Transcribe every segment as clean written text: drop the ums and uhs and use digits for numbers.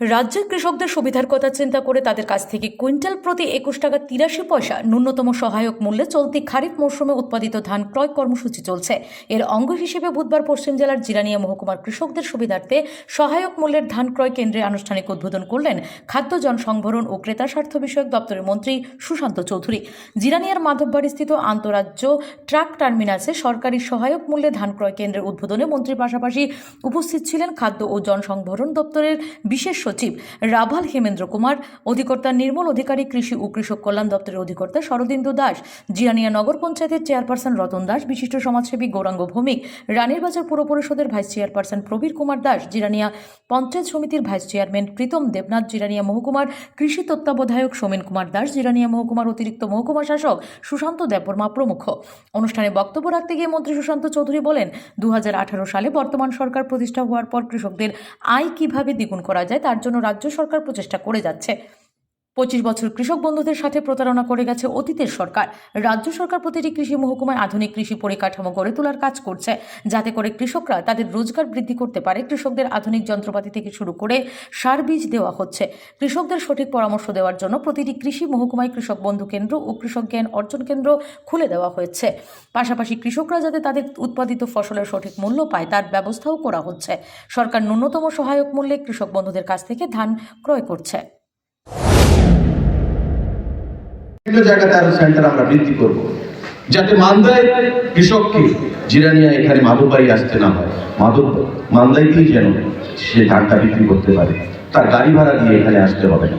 রাজ্যের কৃষকদের সুবিধার কথা চিন্তা করে তাদের কাছ থেকে কুইন্টাল প্রতি 21 টাকা 83 পয়সা ন্যূনতম সহায়ক মূল্যে চলতি খারিফ মৌসুমে উৎপাদিত ধান ক্রয় কর্মসূচি চলছে। এর অঙ্গ হিসেবে বুধবার পশ্চিম জেলার জিরানিয়া মহকুমার কৃষকদের সুবিধার্থে সহায়ক মূল্যের ধান ক্রয় কেন্দ্রে আনুষ্ঠানিক উদ্বোধন করলেন খাদ্য জনসংভরণ ও ক্রেতা স্বার্থ বিষয়ক দপ্তরের মন্ত্রী সুশান্ত চৌধুরী। জিরানিয়ার মাধববাড়িস্থিত আন্তঃরাজ্য ট্রাক টার্মিনাসে সরকারি সহায়ক মূল্যে ধান ক্রয় কেন্দ্রের উদ্বোধনে মন্ত্রীর পাশাপাশি উপস্থিত ছিলেন খাদ্য ও জনসংভরণ দপ্তরের বিশেষ সচিব রাভাল হেমেন্দ্র কুমার, অধিকর্তা নির্মল অধিকারী, কৃষি ও কৃষক কল্যাণ দপ্তরের অধিকর্তা শরদিন্দু দাস, জিরানিয়া নগর পঞ্চায়েতের চেয়ারপারসন রতন দাস, বিশিষ্ট সমাজসেবী গৌরাঙ্গ ভৌমিক, রানীর বাজার পুর পরিষদের ভাইস চেয়ারপারসন প্রবীর কুমার দাস, জিরানিয়া পঞ্চায়েত সমিতির ভাইস চেয়ারম্যান প্রীতম দেবনাথ, জিরানিয়া মহকুমার কৃষি তত্ত্বাবধায়ক সোমেন কুমার দাস, জিরানিয়া মহকুমার অতিরিক্ত মহকুমা শাসক সুশান্ত দেববর্মা প্রমুখ। অনুষ্ঠানে বক্তব্য রাখতে গিয়ে মন্ত্রী সুশান্ত চৌধুরী বলেন, 2018 সালে বর্তমান সরকার প্রতিষ্ঠা হওয়ার পর কৃষকদের আয় কিভাবে দ্বিগুণ করা যায় তার জন্য রাজ্য সরকার প্রচেষ্টা করে যাচ্ছে। 25 বছর কৃষক বন্ধুদের সাথে প্রতারণা করে গেছে অতীতের সরকার। রাজ্য সরকার প্রতিটি কৃষি মহকুমায় আধুনিক কৃষি পরিকাঠামো গড়ে তোলার কাজ করছে, যাতে করে কৃষকরা তাদের রোজগার বৃদ্ধি করতে পারে। কৃষকদের আধুনিক যন্ত্রপাতি থেকে শুরু করে সার বীজ দেওয়া হচ্ছে। কৃষকদের সঠিক পরামর্শ দেওয়ার জন্য প্রতিটি কৃষি মহকুমায় কৃষক বন্ধু কেন্দ্র ও কৃষক জ্ঞান অর্জন কেন্দ্র খুলে দেওয়া হয়েছে। পাশাপাশি কৃষকরা যাতে তাদের উৎপাদিত ফসলের সঠিক মূল্য পায় তার ব্যবস্থাও করা হচ্ছে। সরকার ন্যূনতম সহায়ক মূল্যে কৃষক বন্ধুদের কাছ থেকে ধান ক্রয় করছে। জায়গাতে আরো সেন্টার আমরা বৃদ্ধি করব, যাতে মান্দায় কৃষককে জিরানিয়া এখানে মাধববাড়ি আসতে না হয়, মান্দাইতেই যেন সে ধানটা বিক্রি করতে পারে, তার গাড়ি ভাড়া দিয়ে এখানে আসতে হবে না,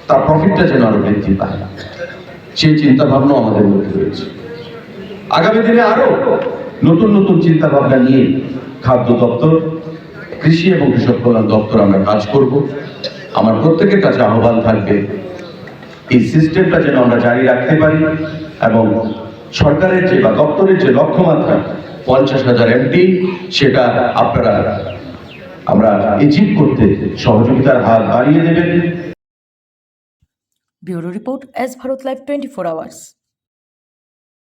তার প্রফিটটা যেন আরো বৃদ্ধি পায়, সেই চিন্তা ভাবনা আমাদের মধ্যে রয়েছে। আগামী দিনে আরো নতুন নতুন চিন্তা ভাবনা নিয়ে খাদ্য দপ্তর, কৃষি এবং কৃষক কল্যাণ দপ্তর আমরা কাজ করব। আমার প্রত্যেকের কাছে আহ্বান থাকবে, এই সিস্টেমটা যেন আমরা জারি রাখতে পারি এবং সরকারের যে বা দপ্তরের যে লক্ষ্যমাত্রা 50,000 এমটি, সেটা আপনারা আমরা অ্যাচিভ করতে সহযোগিতার হাত বাড়িয়ে দেবেন। Bureau report, S Bharat live 24 hours.